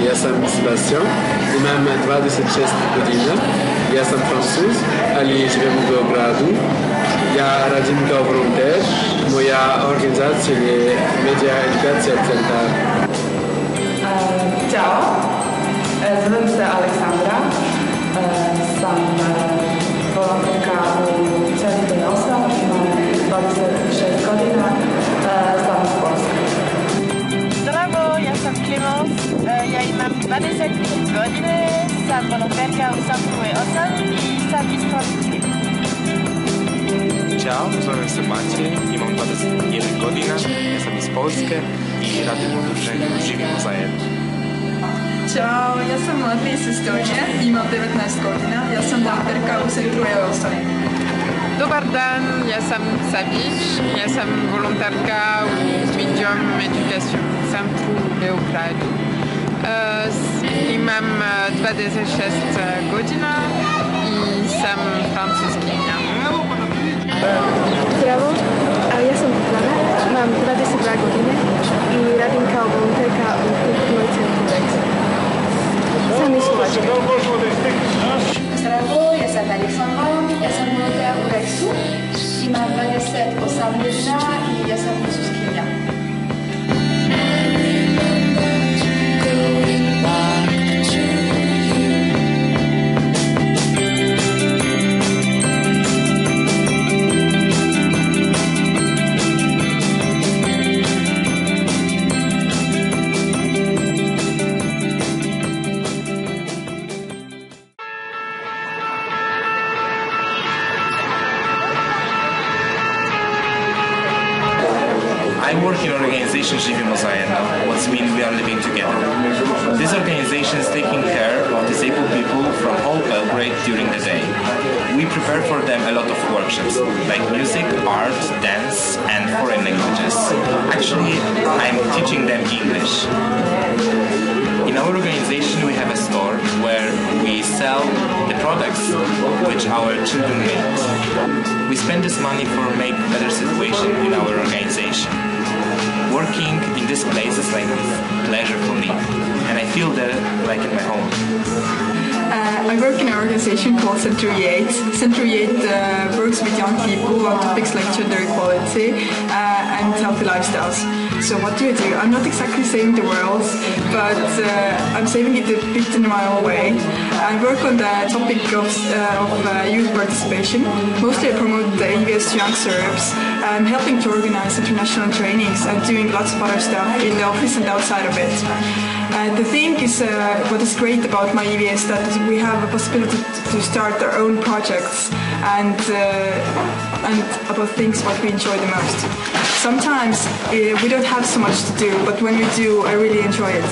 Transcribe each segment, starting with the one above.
ja sam Sebastian, imam 26 godina, ja sam Francuz, ali živim u Belgradu. Ja radim kao volonter, moja organizacija je Media Edukacija Centar. Ćao, zovem se Aleksandra, sam volonterka u centru EVS-a, imam 26 godina, sam iz Polske. Zdravo, ja sam Clemence, ja imam 23 godine, sam volonterka u centru EVS-a i sam iz Polske. Ćao, zovem se Maciej, imam 21 godina, ja sam iz Polske i radim u udruženju Živimo zajedno. Ćao, ja sam Latvija iz Estonije, imam 19 godina, ja sam volonterka u centru EVS-a. Dobar dan, ja sam Sabić, ja sam volonterka u Medium Education Centru u Belgradu. Imam 26 godina i sam francuskinja. Zdravo, ja sam Diplana, imam 22 godine i radim kao volonterka u kulturnoj centru EVS. Sam iz Slovačke. Zdravo, ja sam Aleksandra, ja sam volonter u EVS-u, imam 28 godina i ja sam francuskinja. I work in an organization Živimo zajedno, what means we are living together. This organization is taking care of disabled people from whole Belgrade during the day. We prepare for them a lot of workshops, like music, art, dance and foreign languages. Actually, I'm teaching them English. In our organization we have a store where we sell the products which our children make. We spend this money for make better situation in our organization. Working in this place is like a pleasure for me, and I feel that like in my home. I work in an organization called Century 8. Century 8 works with young people on topics like gender equality and healthy lifestyles. So what do? I'm not exactly saving the world, but I'm saving it a bit in my own way. I work on the topic of youth participation. Mostly I promote the EVS to young Serbs. I'm helping to organize international trainings and doing lots of other stuff in the office and outside of it. The thing is, what is great about my EVS that we have a possibility to start our own projects and about things what we enjoy the most. Sometimes we don't have so much to do, but when we do, I really enjoy it.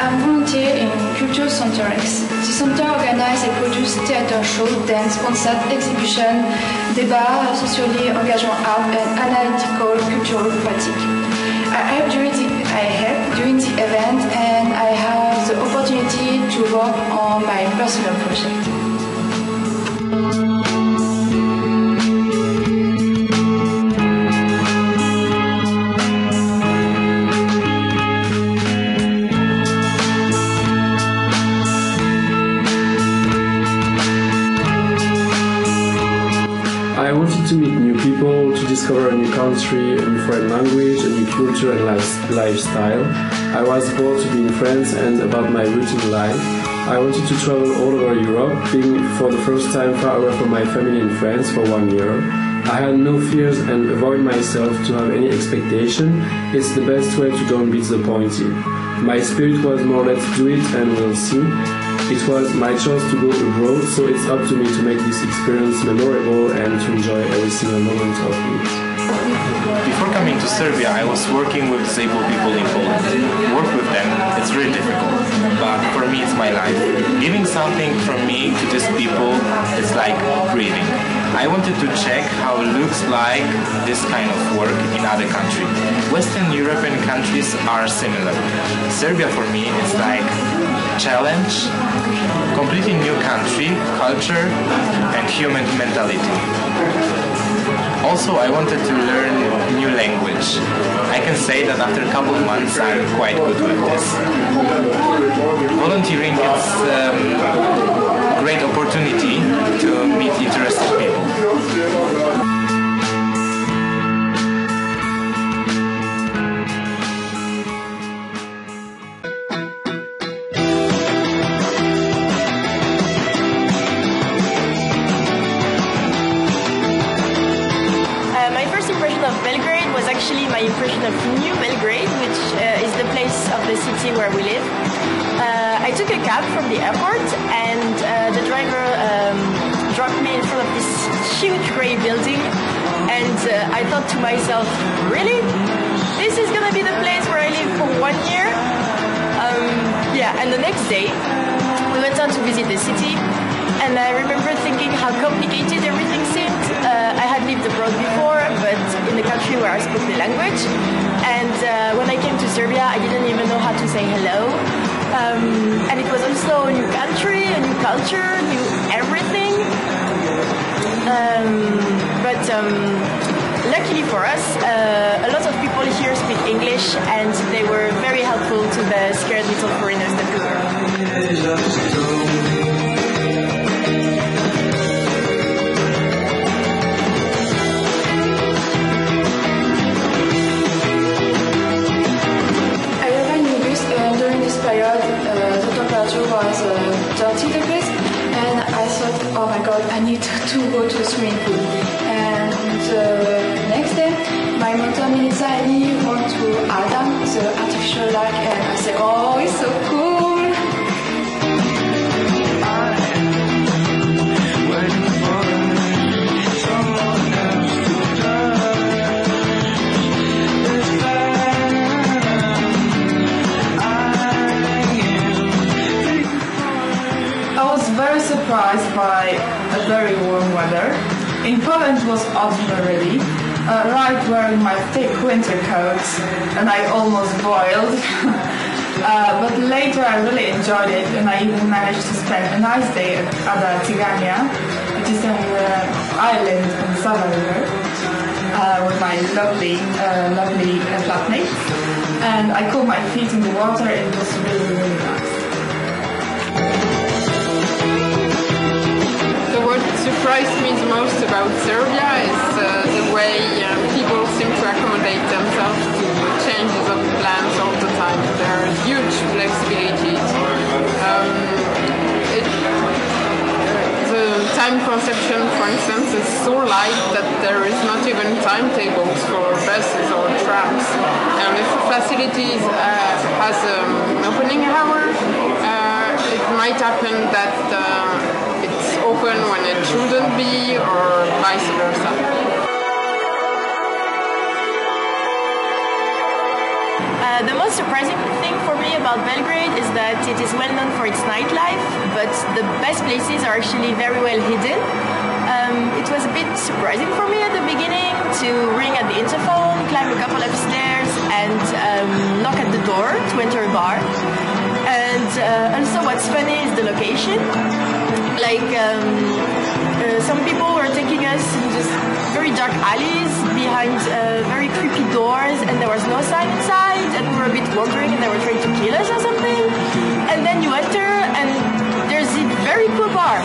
I'm volunteer in Culture Center X. The center organizes and produces theater shows, dance, concert, exhibition, débat, socially engagement art and analytical cultural pratique. I help during the event and I have the opportunity to work on my personal project. I wanted to meet new people, to discover a new country, a new foreign language, a new culture and lifestyle. I was bored to be in France and about my routine life. I wanted to travel all over Europe, being for the first time far away from my family in France for 1 year. I had no fears and avoid myself to have any expectation. It's the best way to don't be disappointed. My spirit was more let's do it and we'll see. It was my choice to go abroad, so it's up to me to make this experience memorable and to enjoy every single moment of it. Before coming to Serbia, I was working with disabled people in Poland. Work with them, it's really difficult, but for me it's my life. Giving something from me to these people is like breathing. I wanted to check how it looks like this kind of work in other countries. Western European countries are similar. Serbia for me is like challenge, completely new country, culture and human mentality. Also, I wanted to learn new language. I can say that after a couple of months I'm quite good with this. Volunteering is a great opportunity to meet interested people. Of Belgrade was actually my impression of New Belgrade, which is the place of the city where we live. I took a cab from the airport and the driver dropped me in front of this huge grey building, and I thought to myself, really? This is gonna be the place where I live for 1 year? Yeah, and the next day we went on to visit the city, and I remember thinking how complicated everything seemed. I had lived abroad before, but in the country where I spoke the language. And when I came to Serbia, I didn't even know how to say hello. And it was also a new country, a new culture, new everything. But luckily for us, a lot of people here speak English, and they were very helpful to the scared little foreigners that we were. The temperature was 30 degrees, and I thought, oh my god, I need to go to the swimming pool. And the next day, my mother Melissa and me went to Adam, the artificial lake, and I said, oh, it's so cool. Surprised by a very warm weather. In Poland it was autumn already, right wearing my thick winter coat, and I almost boiled. But later I really enjoyed it, and I even managed to spend a nice day at Ada Tigania, which is an island on the Sava River, with my lovely flatmates. And I cooled my feet in the water, and it was really, really nice. What surprised me the most about Serbia is the way people seem to accommodate themselves to changes of plans all the time. There are huge flexibilities. The time conception, for instance, is so light that there is not even timetables for buses or trams. And if a facility has an opening hour, it might happen that open when it shouldn't be, or vice versa. The most surprising thing for me about Belgrade is that it is well known for its nightlife, but the best places are actually very well hidden. It was a bit surprising for me at the beginning to ring at the interphone, climb a couple of stairs, and knock at the door to enter a bar. And also what's funny is the location. Like some people were taking us in just very dark alleys behind very creepy doors, and there was no sign inside, and we were a bit wondering and they were trying to kill us or something. And then you enter and there's a very cool bar.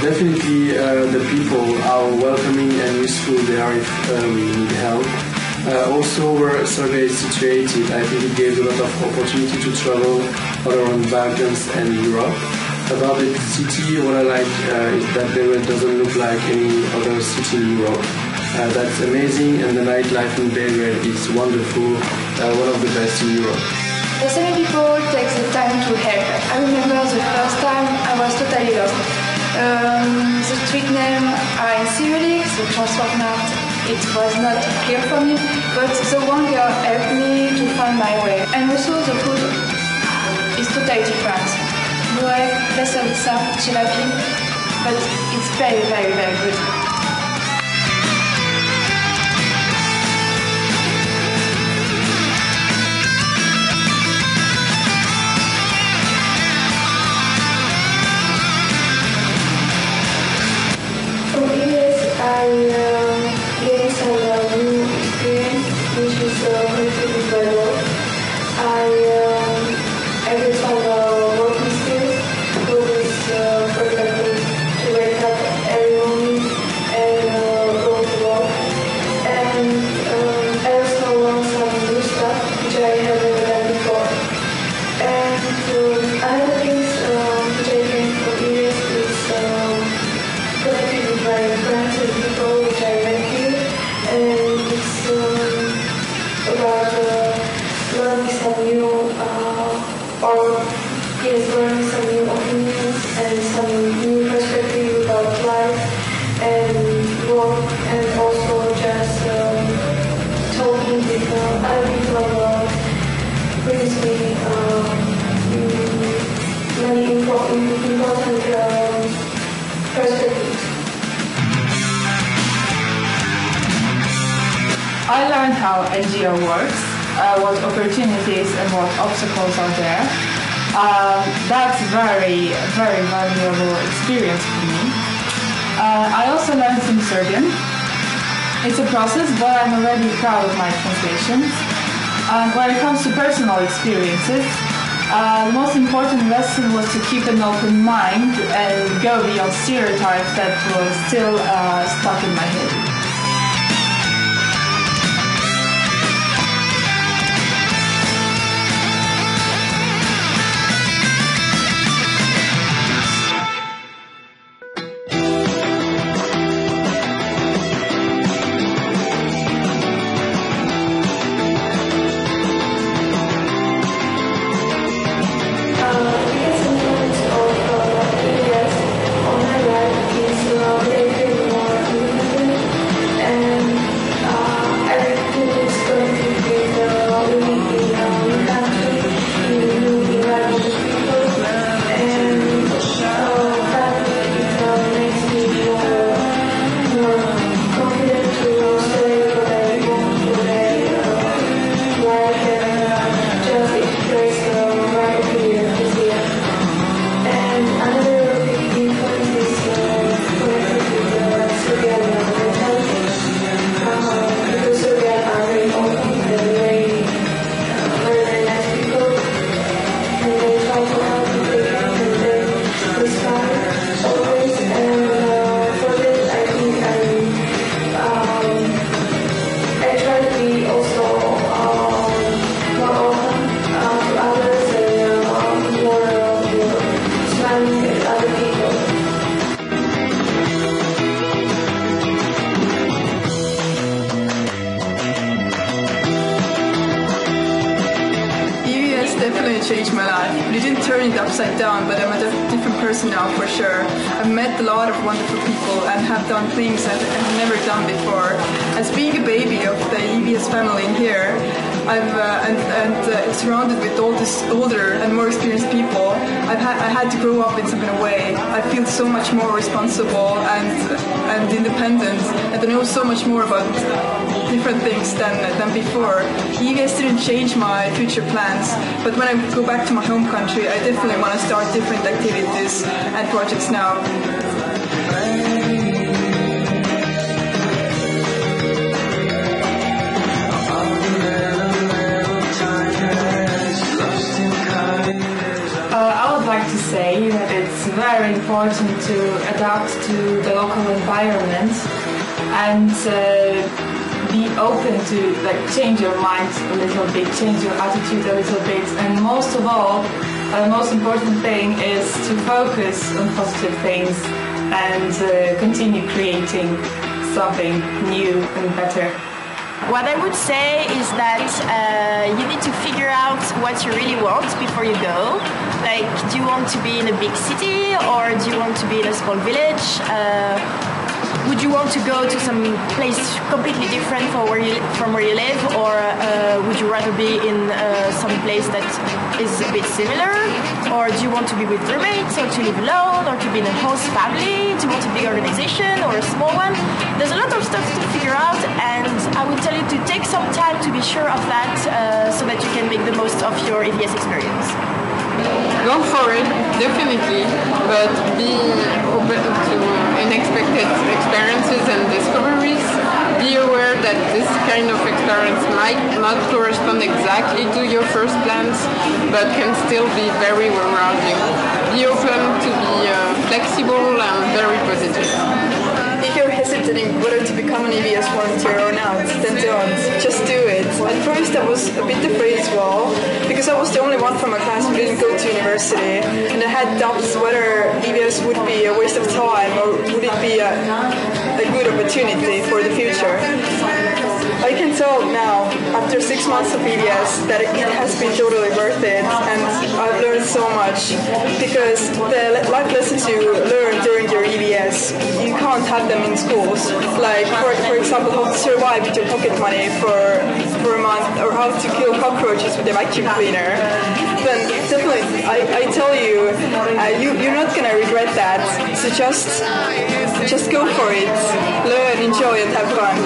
Definitely the people are welcoming and useful there if we need help. Also where Serbia is situated, I think it gives a lot of opportunity to travel all around Balkans and Europe. About the city, what I like is that Belgrade doesn't look like any other city in Europe. That's amazing, and the nightlife in Belgrade is wonderful, one of the best in Europe. The same people take the time to help. I remember the first time I was totally lost. The street name are in Cyrillic, the transport map, it was not clear for me, but the one girl helped me to find my way. And also the food is totally different. Noël, Veselitsa, Jelapi, but it's very, very, very good. learning some new, or learning some new opinions and some new perspective about life and work, and also just talking with other people about brings me many important perspectives. I learned how NGO works, what opportunities and what obstacles are there. That's very, very valuable experience for me. I also learned some Serbian. It's a process, but I'm already proud of my translations. When it comes to personal experiences, the most important lesson was to keep an open mind and go beyond stereotypes that were still stuck in my head. Changed my life. It didn't turn it upside down, but I'm a different person now for sure. I've met a lot of wonderful people and have done things I've never done before. As being a baby of the EVS family in here, surrounded with all these older and more experienced people, I had to grow up in some kind of way. I feel so much more responsible and independent, and I know so much more about different things than before. EVS didn't change my future plans, but when I go back to my home country, I definitely want to start different activities and projects now. I would like to say that it's very important to adapt to the local environment and be open to change your mind a little bit, change your attitude a little bit, and most of all, the most important thing is to focus on positive things and continue creating something new and better. What I would say is that you need to figure out what you really want before you go. Like, do you want to be in a big city or do you want to be in a small village? Would you want to go to some place completely different from where you live, or would you rather be in some place that is a bit similar? Or do you want to be with roommates, or to live alone, or to be in a host family? Do you want a big organization or a small one? There's a lot of stuff to figure out, and I would tell you to take some time to be sure of that so that you can make the most of your EVS experience. Go for it, definitely, but be open to unexpected experiences and discoveries. Be aware that this kind of experience might not correspond exactly to your first plans, but can still be very rewarding. Be open to be flexible and very positive. If you're hesitating whether to become an EVS volunteer or not, then don't. Just do it. At first I was a bit afraid as well, because I was the only one from my class who didn't go to university, and I had doubts whether EVS would be a waste of time or would it be a good opportunity for the future. I can tell now, after 6 months of EVS, that it has been totally worth it, and I've learned so much, because the life lessons you learn during your EVS, you can't have them in schools. Like, for example, how to survive with your pocket money for a month, or how to kill cockroaches with a vacuum cleaner. Then definitely, I tell you, you're not gonna regret that. So just go for it, learn, enjoy, and have fun.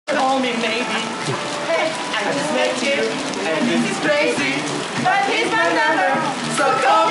Call me maybe. Hey, I just met you, and this is crazy, but here's my number, so call me.